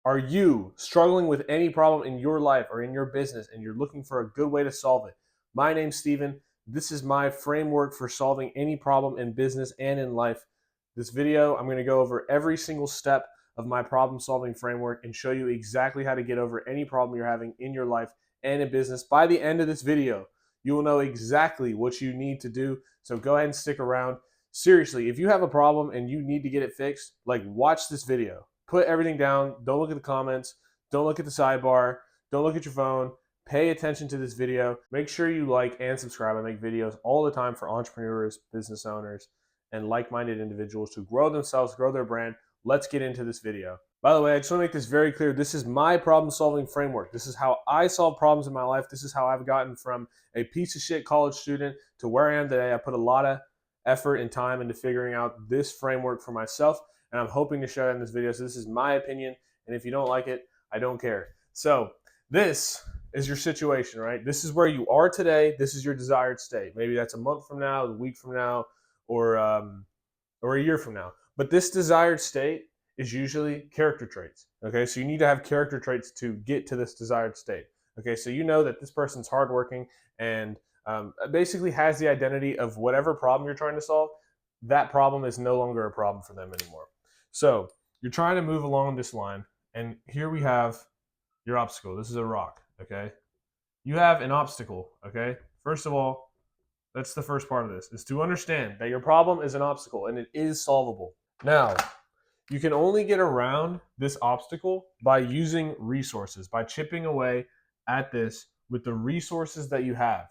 Are you struggling with any problem in your life or in your business and you're looking for a good way to solve it? My name's Steven. This is my framework for solving any problem in business and in life. This video, I'm going to go over every single step of my problem solving framework and show you exactly how to get over any problem you're having in your life and in business. By the end of this video, you will know exactly what you need to do. So go ahead and stick around. Seriously, if you have a problem and you need to get it fixed, watch this video. Put everything down. Don't look at the comments. Don't look at the sidebar. Don't look at your phone. Pay attention to this video. Make sure you like and subscribe. I make videos all the time for entrepreneurs, business owners, and like-minded individuals to grow themselves, grow their brand. Let's get into this video. By the way, I just want to make this very clear. This is my problem-solving framework. This is how I solve problems in my life. This is how I've gotten from a piece of shit college student to where I am today. I put a lot of effort and time into figuring out this framework for myself, and I'm hoping to share that in this video. So this is my opinion, and if you don't like it, I don't care. So this is your situation, right? This is where you are today. This is your desired state. Maybe that's a month from now, a week from now, or a year from now. But this desired state is usually character traits. Okay, so you need to have character traits to get to this desired state. Okay, so you know that this person's hardworking and basically has the identity of whatever problem you're trying to solve. That problem is no longer a problem for them anymore. So you're trying to move along this line, and here we have your obstacle. This is a rock, okay? You have an obstacle, okay? First of all, that's the first part of this, is to understand that your problem is an obstacle and it is solvable. Now, you can only get around this obstacle by using resources, by chipping away at this with the resources that you have.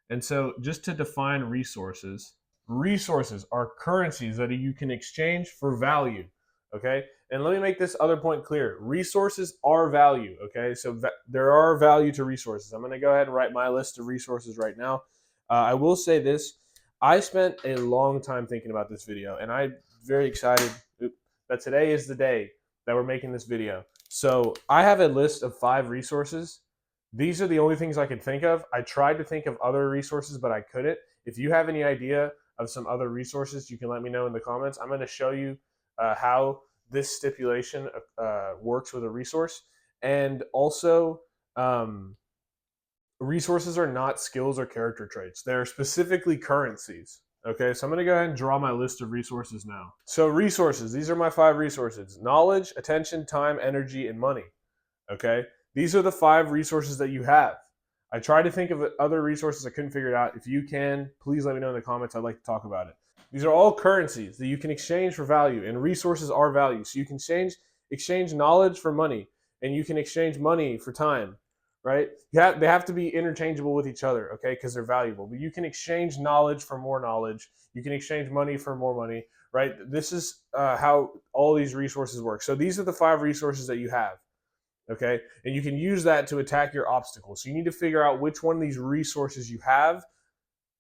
And so just to define resources, resources are currencies that you can exchange for value, okay? And let me make this other point clear. Resources are value, okay? So there are value to resources. I'm gonna go ahead and write my list of resources right now. I will say this. I spent a long time thinking about this video, and I'm very excited that today is the day that we're making this video. So I have a list of 5 resources. These are the only things I could think of. I tried to think of other resources, but I couldn't. If you have any idea of some other resources, you can let me know in the comments. I'm going to show you how this stipulation works with a resource. And also, resources are not skills or character traits. They're specifically currencies. Okay, so I'm going to go ahead and draw my list of resources now. So resources, these are my 5 resources: knowledge, attention, time, energy, and money. Okay, these are the 5 resources that you have. I tried to think of other resources. I couldn't figure it out. If you can, please let me know in the comments. I'd like to talk about it. These are all currencies that you can exchange for value, and resources are value. So you can exchange knowledge for money, and you can exchange money for time, right? They have to be interchangeable with each other, okay, because they're valuable. But you can exchange knowledge for more knowledge. You can exchange money for more money, right? This is how all these resources work. So these are the 5 resources that you have, okay? And you can use that to attack your obstacle. So you need to figure out which one of these resources you have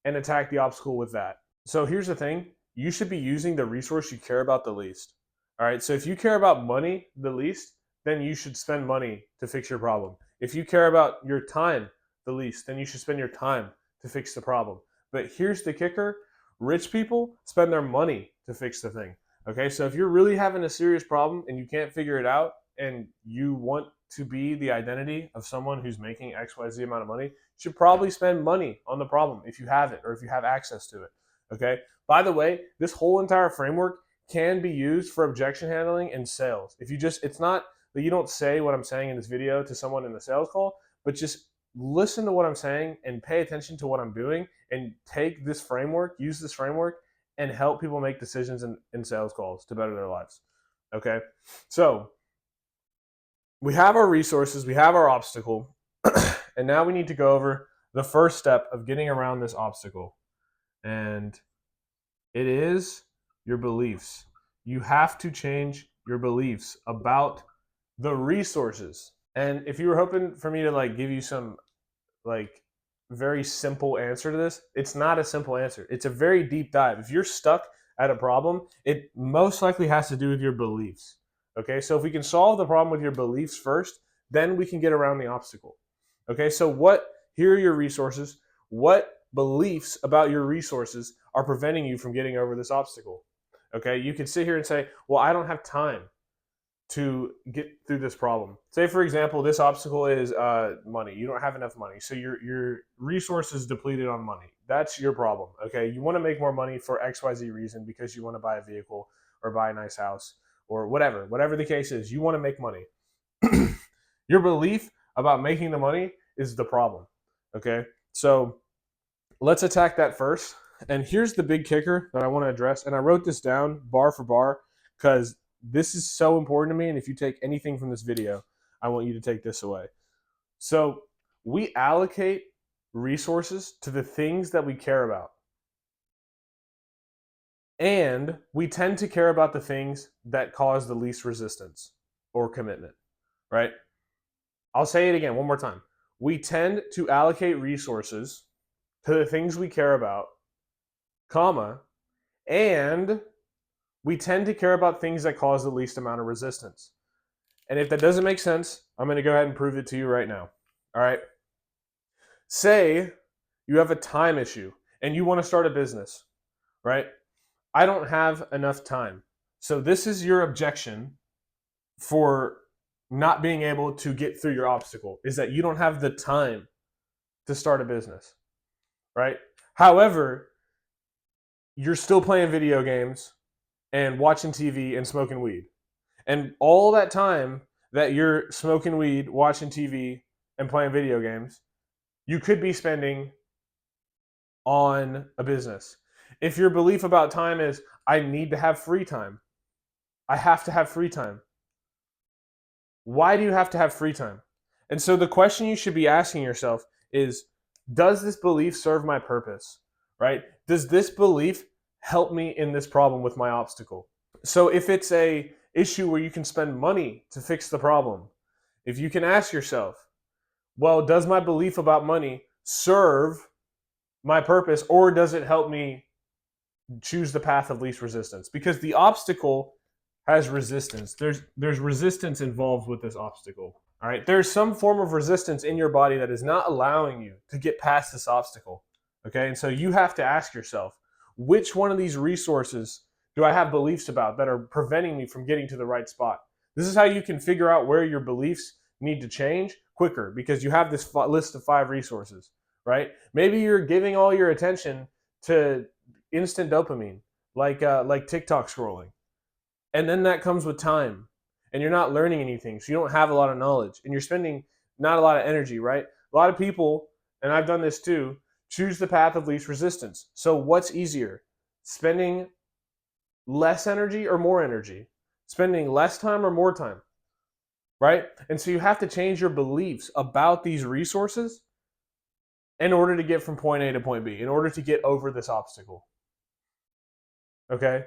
and attack the obstacle with that. So here's the thing. You should be using the resource you care about the least, all right? So if you care about money the least, then you should spend money to fix your problem. If you care about your time the least, then you should spend your time to fix the problem. But here's the kicker. Rich people spend their money to fix the thing. Okay, so if you're really having a serious problem and you can't figure it out and you want to be the identity of someone who's making XYZ amount of money, you should probably spend money on the problem if you have it or if you have access to it. Okay, by the way, this whole entire framework can be used for objection handling and sales. If you just, it's not that you don't say what I'm saying in this video to someone in the sales call, but just listen to what I'm saying and pay attention to what I'm doing and take this framework, use this framework, and help people make decisions in sales calls to better their lives. Okay, so we have our resources, we have our obstacle, and now we need to go over the first step of getting around this obstacle. And it is your beliefs. You have to change your beliefs about the resources. And if you were hoping for me to give you some very simple answer to this, it's not a simple answer. It's a very deep dive. If you're stuck at a problem, it most likely has to do with your beliefs. Okay, so if we can solve the problem with your beliefs first, then we can get around the obstacle. Okay, so here are your resources. What beliefs about your resources are preventing you from getting over this obstacle? Okay, you could sit here and say, well, I don't have time. to get through this problem. Say, for example, this obstacle is money. You don't have enough money, so your resources depleted on money. That's your problem. Okay, you want to make more money for XYZ reason because you want to buy a vehicle or buy a nice house or whatever the case is. You want to make money. Your belief about making the money is the problem. Okay, so let's attack that first. And here's the big kicker that I want to address. And I wrote this down bar for bar because this is so important to me. And if you take anything from this video, I want you to take this away. So we allocate resources to the things that we care about. And we tend to care about the things that cause the least resistance or commitment, right? I'll say it again one more time. We tend to allocate resources to the things we care about, comma, and we tend to care about things that cause the least amount of resistance. And if that doesn't make sense, I'm going to go ahead and prove it to you right now. All right. Say you have a time issue and you want to start a business, right? I don't have enough time. So this is your objection for not being able to get through your obstacle, is that you don't have the time to start a business, right? However, you're still playing video games and watching TV and smoking weed. And all that time that you're smoking weed, watching TV, and playing video games, you could be spending on a business. If your belief about time is, I need to have free time, I have to have free time. Why do you have to have free time? And so the question you should be asking yourself is, does this belief serve my purpose, right? Does this belief help me in this problem with my obstacle? So if it's a issue where you can spend money to fix the problem, if you can ask yourself, well, does my belief about money serve my purpose, or does it help me choose the path of least resistance? Because the obstacle has resistance. There's resistance involved with this obstacle. All right. There's some form of resistance in your body that is not allowing you to get past this obstacle. Okay. And so you have to ask yourself, which one of these resources do I have beliefs about that are preventing me from getting to the right spot? This is how you can figure out where your beliefs need to change quicker, because you have this list of 5 resources, right? Maybe you're giving all your attention to instant dopamine, like TikTok scrolling. And then that comes with time, and you're not learning anything. So you don't have a lot of knowledge, and you're spending not a lot of energy, right? A lot of people, and I've done this too, choose the path of least resistance. So what's easier? Spending less energy or more energy? Spending less time or more time? Right? And so you have to change your beliefs about these resources in order to get from point A to point B, in order to get over this obstacle. Okay?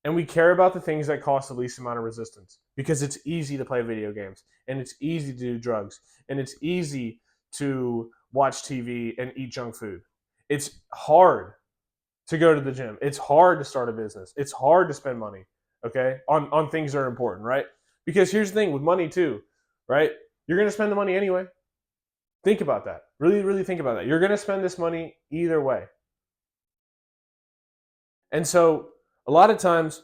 And we care about the things that cost the least amount of resistance, because it's easy to play video games, and it's easy to do drugs, and it's easy to watch TV and eat junk food. It's hard to go to the gym. It's hard to start a business. It's hard to spend money, okay, on things that are important, right? Because here's the thing with money too, right? You're going to spend the money anyway. Think about that. Really, really think about that. You're going to spend this money either way. And so a lot of times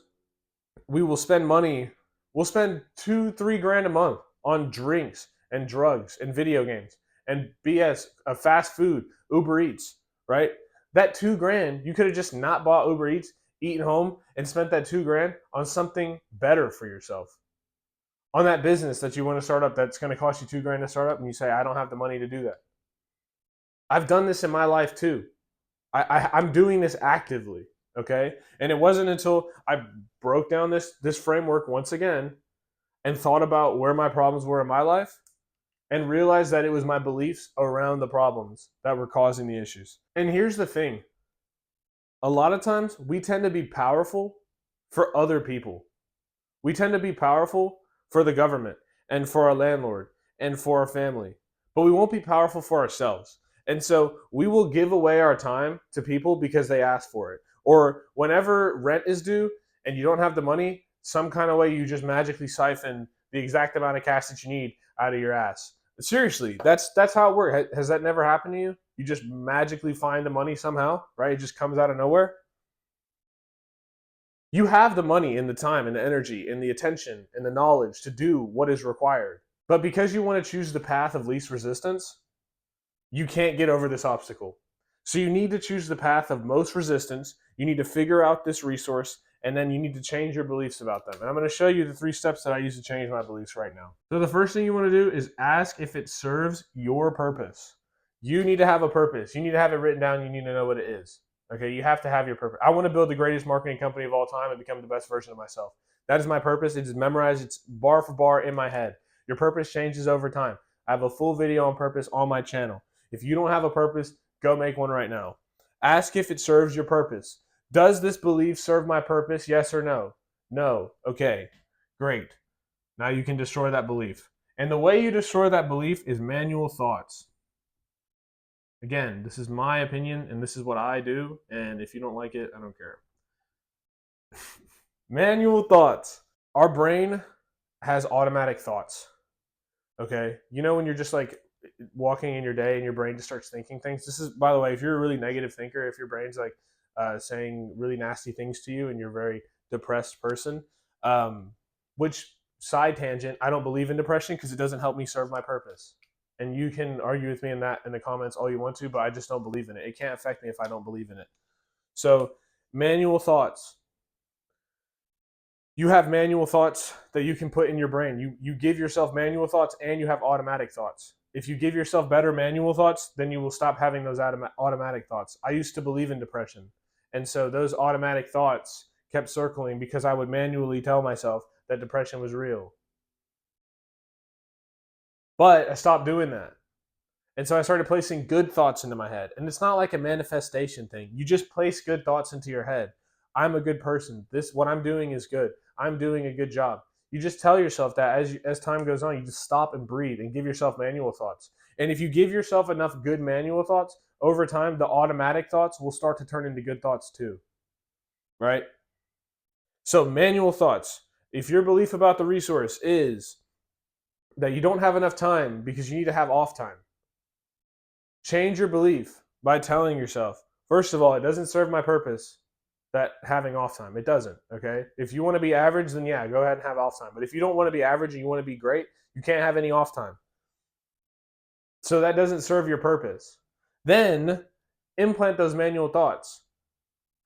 we will spend money, we'll spend $2-3 grand a month on drinks and drugs and video games and BS, fast food, Uber Eats, right? That $2 grand, you could have just not bought Uber Eats, eaten home, and spent that $2 grand on something better for yourself. On that business that you want to start up that's going to cost you $2 grand to start up, and you say, I don't have the money to do that. I've done this in my life too. I'm doing this actively, okay? And it wasn't until I broke down this framework once again and thought about where my problems were in my life and realized that it was my beliefs around the problems that were causing the issues. And here's the thing. A lot of times we tend to be powerful for other people. We tend to be powerful for the government and for our landlord and for our family, but we won't be powerful for ourselves. And so we will give away our time to people because they ask for it. Or whenever rent is due and you don't have the money, some kind of way you just magically siphon the exact amount of cash that you need out of your ass. Seriously, that's how it works. Has that never happened to you? You just magically find the money somehow, right? It just comes out of nowhere. You have the money and the time and the energy and the attention and the knowledge to do what is required. But because you want to choose the path of least resistance, you can't get over this obstacle. So you need to choose the path of most resistance. You need to figure out this resource, and then you need to change your beliefs about them. And I'm going to show you the 3 steps that I use to change my beliefs right now. So the first thing you want to do is ask if it serves your purpose. You need to have a purpose. You need to have it written down. You need to know what it is. Okay, you have to have your purpose. I want to build the greatest marketing company of all time and become the best version of myself. That is my purpose. It is memorized. It's bar for bar in my head. Your purpose changes over time. I have a full video on purpose on my channel. If you don't have a purpose, go make one right now. Ask if it serves your purpose. Does this belief serve my purpose? Yes or no? No. Okay, great. Now you can destroy that belief. And the way you destroy that belief is manual thoughts. Again, this is my opinion and this is what I do. And if you don't like it, I don't care. Manual thoughts. Our brain has automatic thoughts. Okay? You know when you're just like walking in your day and your brain just starts thinking things? This is, by the way, if you're a really negative thinker, if your brain's like saying really nasty things to you and you're a very depressed person, which side tangent, I don't believe in depression because it doesn't help me serve my purpose. And you can argue with me in that in the comments all you want to, but I just don't believe in it. It can't affect me if I don't believe in it. So manual thoughts. You have manual thoughts that you can put in your brain. You give yourself manual thoughts and you have automatic thoughts. If you give yourself better manual thoughts, then you will stop having those automatic thoughts. I used to believe in depression. And so those automatic thoughts kept circling because I would manually tell myself that depression was real. But I stopped doing that. And so I started placing good thoughts into my head. And it's not like a manifestation thing. You just place good thoughts into your head. I'm a good person. What I'm doing is good. I'm doing a good job. You just tell yourself that as time goes on, you just stop and breathe and give yourself manual thoughts. And if you give yourself enough good manual thoughts, over time, the automatic thoughts will start to turn into good thoughts too. Right? So manual thoughts. If your belief about the resource is that you don't have enough time because you need to have off time, change your belief by telling yourself, first of all, it doesn't serve my purpose that having off time. It doesn't, okay? If you want to be average, then yeah, go ahead and have off time. But if you don't want to be average and you want to be great, you can't have any off time. So that doesn't serve your purpose. Then implant those manual thoughts.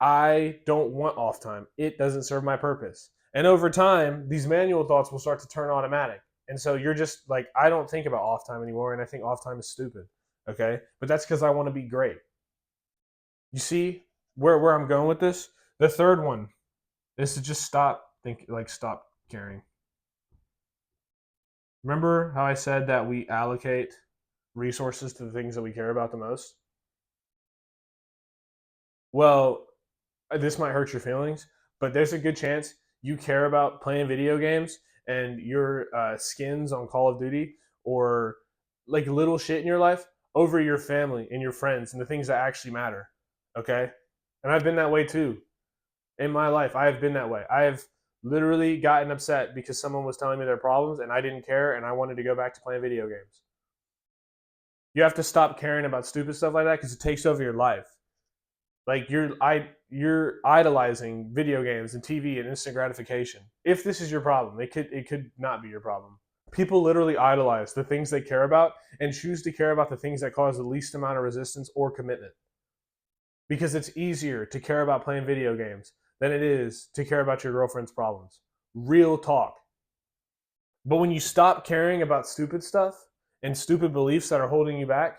I don't want off time. It doesn't serve my purpose. And over time, these manual thoughts will start to turn automatic. And so you're just like, I don't think about off time anymore, and I think off time is stupid. Okay? But that's because I want to be great. You see where I'm going with this? The third one is to just stop caring. Remember how I said that we allocate resources to the things that we care about the most? Well, this might hurt your feelings, but there's a good chance you care about playing video games and your skins on Call of Duty or like little shit in your life over your family and your friends and the things that actually matter. Okay? And I've been that way too. In my life, I have been that way. I have literally gotten upset because someone was telling me their problems and I didn't care and I wanted to go back to playing video games. You have to stop caring about stupid stuff like that because it takes over your life. Like you're idolizing video games and TV and instant gratification. If this is your problem, it could not be your problem. People literally idolize the things they care about and choose to care about the things that cause the least amount of resistance or commitment. Because it's easier to care about playing video games than it is to care about your girlfriend's problems. Real talk. But when you stop caring about stupid stuff and stupid beliefs that are holding you back,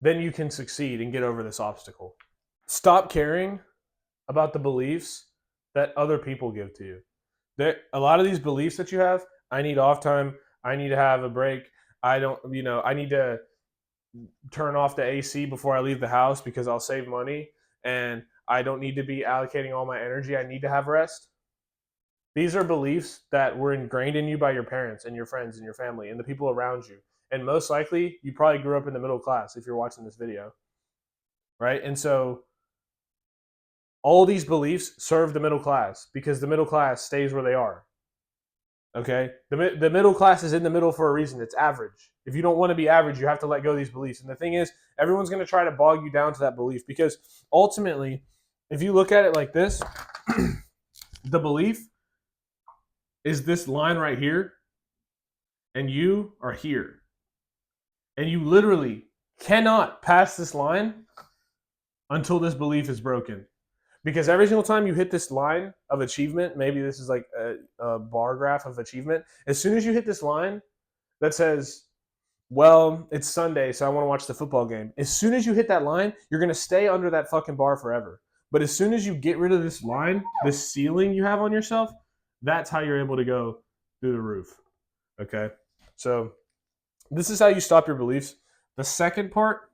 then you can succeed and get over this obstacle. Stop caring about the beliefs that other people give to you. A lot of these beliefs that you have, I need off time, I need to have a break, I need to turn off the AC before I leave the house because I'll save money, and I don't need to be allocating all my energy, I need to have rest. These are beliefs that were ingrained in you by your parents and your friends and your family and the people around you. And most likely, you probably grew up in the middle class if you're watching this video, right? And so all these beliefs serve the middle class because the middle class stays where they are, okay? The middle class is in the middle for a reason. It's average. If you don't want to be average, you have to let go of these beliefs. And the thing is, everyone's going to try to bog you down to that belief because ultimately, If you look at it like this, the belief is this line right here, and you are here. And you literally cannot pass this line until this belief is broken. Because every single time you hit this line of achievement, maybe this is like a bar graph of achievement, as soon as you hit this line that says, well, it's Sunday, so I want to watch the football game. As soon as you hit that line, you're going to stay under that fucking bar forever. But as soon as you get rid of this line, this ceiling you have on yourself, that's how you're able to go through the roof. Okay? So this is how you stop your beliefs. The second part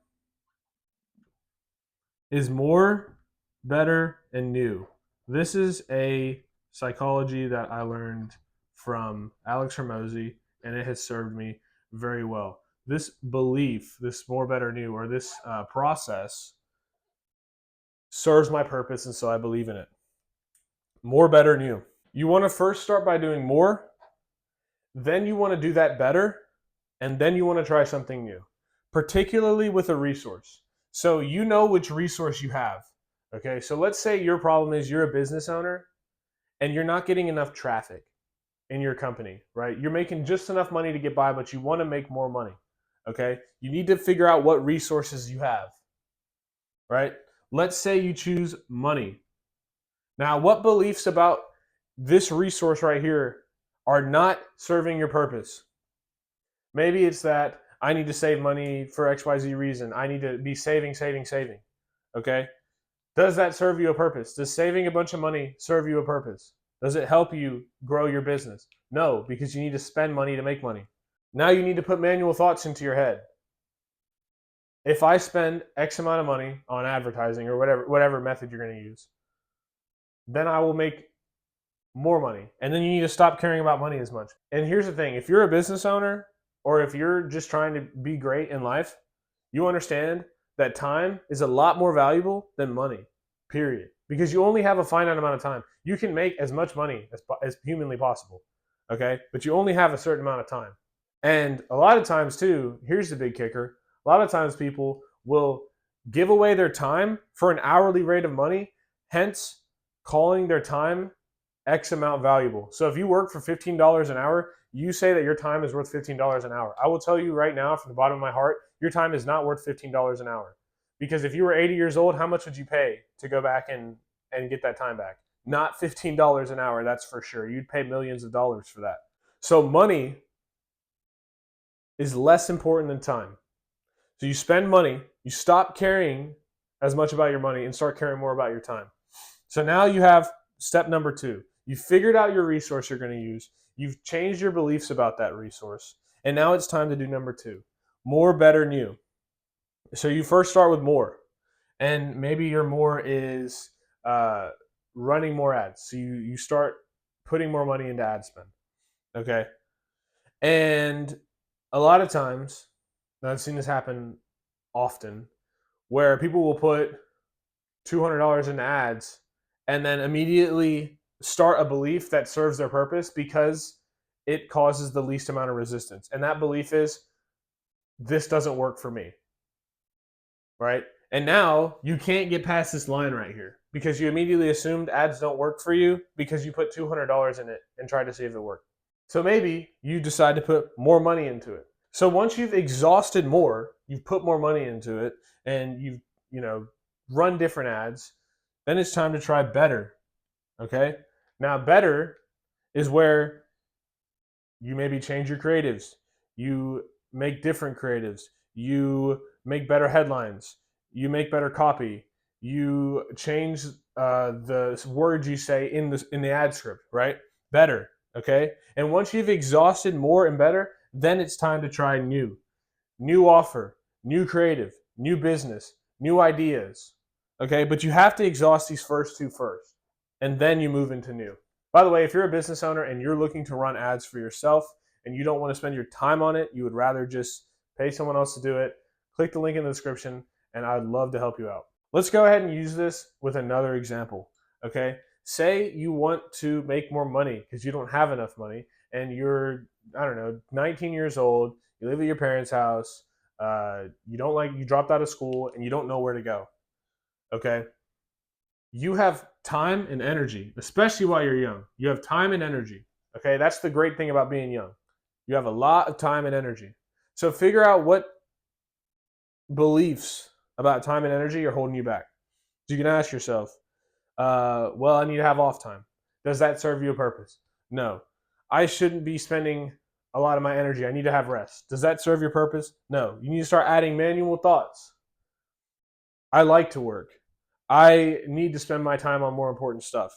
is more, better, and new. This is a psychology that I learned from Alex Hormozy, and it has served me very well. This belief, this more, better, new, or this process serves my purpose, and so I believe in it. More, better, new. You want to first start by doing more, then you want to do that better, and then you want to try something new, particularly with a resource. So you know which resource you have. Okay, so let's say your problem is you're a business owner and you're not getting enough traffic in your company, right? You're making just enough money to get by, but you want to make more money. Okay, you need to figure out what resources you have, right? Let's say you choose money. Now, what beliefs about this resource right here are not serving your purpose? Maybe it's that I need to save money for XYZ reason. I need to be saving. Okay? Does that serve you a purpose? Does saving a bunch of money serve you a purpose? Does it help you grow your business? No, because you need to spend money to make money. Now you need to put manual thoughts into your head. If I spend X amount of money on advertising or whatever method you're going to use, then I will make more money. And then you need to stop caring about money as much. And here's the thing, if you're a business owner or if you're just trying to be great in life, you understand that time is a lot more valuable than money, period. Because you only have a finite amount of time. You can make as much money as humanly possible, okay? But you only have a certain amount of time. And a lot of times, too, here's the big kicker. A lot of times people will give away their time for an hourly rate of money, hence calling their time X amount valuable. So if you work for $15 an hour, you say that your time is worth $15 an hour. I will tell you right now from the bottom of my heart, your time is not worth $15 an hour. Because if you were 80 years old, how much would you pay to go back and get that time back? Not $15 an hour, that's for sure. You'd pay millions of dollars for that. So money is less important than time. So you spend money, you stop caring as much about your money and start caring more about your time. So now you have step number 2. You figured out your resource you're going to use. You've changed your beliefs about that resource. And now it's time to do number 2. More, better, new. So you first start with more. And maybe your more is running more ads. So you start putting more money into ad spend. Okay? And a lot of times, and I've seen this happen often, where people will put $200 into ads and then immediately start a belief that serves their purpose because it causes the least amount of resistance. And that belief is, this doesn't work for me, right? And now you can't get past this line right here because you immediately assumed ads don't work for you because you put $200 in it and tried to see if it worked. So maybe you decide to put more money into it. So once you've exhausted more, you've put more money into it, and you've run different ads, then it's time to try better. Okay? Now better is where you maybe change your creatives. You make different creatives. You make better headlines. You make better copy. You change the words you say in the ad script, right? Better. Okay? And once you've exhausted more and better, then it's time to try new. New offer, new creative, new business, new ideas. Okay? But you have to exhaust these first 2 first, and then you move into new. By the way, if you're a business owner and you're looking to run ads for yourself and you don't want to spend your time on it, you would rather just pay someone else to do it, click the link in the description, and I'd love to help you out. Let's go ahead and use this with another example, okay? Say you want to make more money because you don't have enough money and you're, 19 years old, you live at your parents' house, you dropped out of school and you don't know where to go, okay? You have time and energy, especially while you're young. You have time and energy. Okay, that's the great thing about being young. You have a lot of time and energy. So figure out what beliefs about time and energy are holding you back. So you can ask yourself, well, I need to have off time. Does that serve you a purpose? No. I shouldn't be spending a lot of my energy. I need to have rest. Does that serve your purpose? No. You need to start adding manual thoughts. I like to work. I need to spend my time on more important stuff.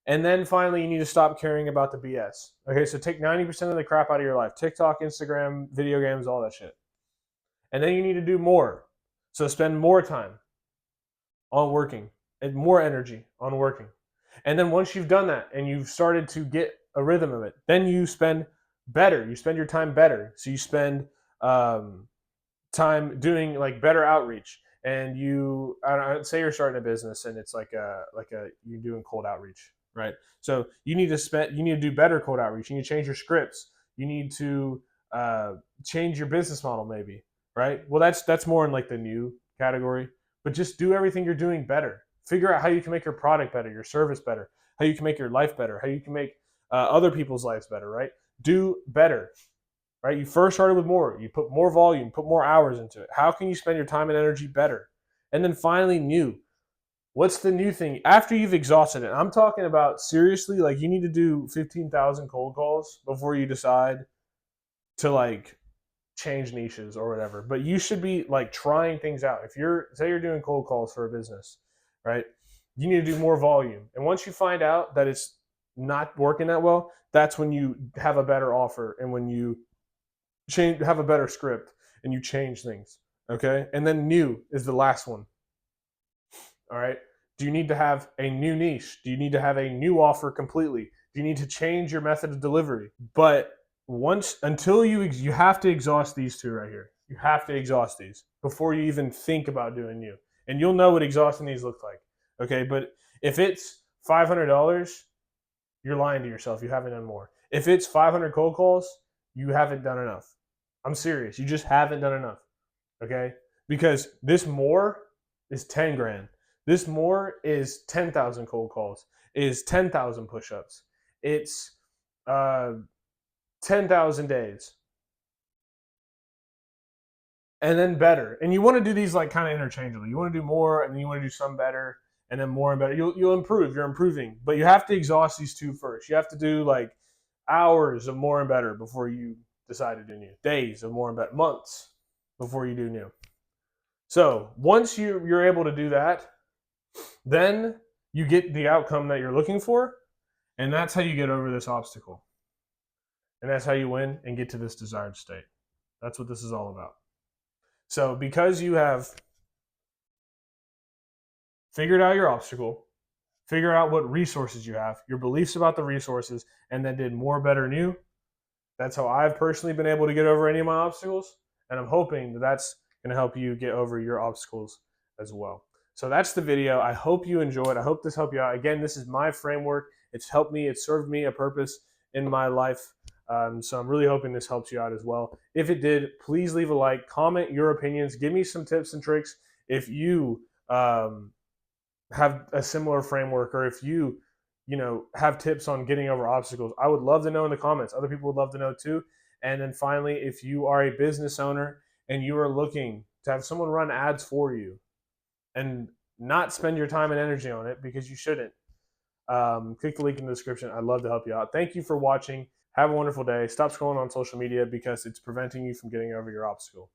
And then finally, you need to stop caring about the BS. Okay, so take 90% of the crap out of your life: TikTok, Instagram, video games, all that shit. And then you need to do more. So spend more time on working and more energy on working. And then once you've done that and you've started to get a rhythm of it, then you spend better. You spend your time better. So you spend time doing like better outreach. And you, I don't know, say you're starting a business and it's like a you're doing cold outreach, right? So you need to do better cold outreach. You need to change your scripts. You need to change your business model, maybe, right? Well, that's more in like the new category. But just do everything you're doing better. Figure out how you can make your product better, your service better, how you can make your life better, how you can make other people's lives better, right? Do better, right? You first started with more. You put more volume, put more hours into it. How can you spend your time and energy better? And then finally, new. What's the new thing after you've exhausted it? I'm talking about seriously, like you need to do 15,000 cold calls before you decide to like change niches or whatever. But you should be like trying things out. If you're, say you're doing cold calls for a business, right? You need to do more volume. And once you find out that it's not working that well, that's when you have a better offer and when you have a better script and you change things. Okay. And then new is the last one. All right. Do you need to have a new niche? Do you need to have a new offer completely? Do you need to change your method of delivery? But once, until you have to exhaust these two right here. You have to exhaust these before you even think about doing new. And you'll know what exhausting these look like. Okay. But if it's $500, you're lying to yourself. You haven't done more. If it's 500 cold calls, you haven't done enough. I'm serious. You just haven't done enough. Okay? Because this more is 10 grand. This more is 10,000 cold calls, is 10,000 push-ups. It's 10,000 days. And then better. And you want to do these like kind of interchangeably. You want to do more and then you want to do some better and then more and better. You'll improve. You're improving. But you have to exhaust these two first. You have to do like hours of more and better before you decide to do new. Days of more and better. Months before you do new. So once you're able to do that, then you get the outcome that you're looking for, and that's how you get over this obstacle. And that's how you win and get to this desired state. That's what this is all about. So because you have figured out your obstacle, figure out what resources you have, your beliefs about the resources, and then did more, better, new. That's how I've personally been able to get over any of my obstacles, and I'm hoping that that's going to help you get over your obstacles as well. So that's the video. I hope you enjoyed. I hope this helped you out. Again, this is my framework. It's helped me. It's served me a purpose in my life. So I'm really hoping this helps you out as well. If it did, please leave a like, comment your opinions, give me some tips and tricks if you have a similar framework, or if you have tips on getting over obstacles. I would love to know in the comments. Other people would love to know too. And then finally, if you are a business owner and you are looking to have someone run ads for you and not spend your time and energy on it, because you shouldn't, click the link in the description. I'd love to help you out. Thank you for watching. Have a wonderful day. Stop scrolling on social media because it's preventing you from getting over your obstacle.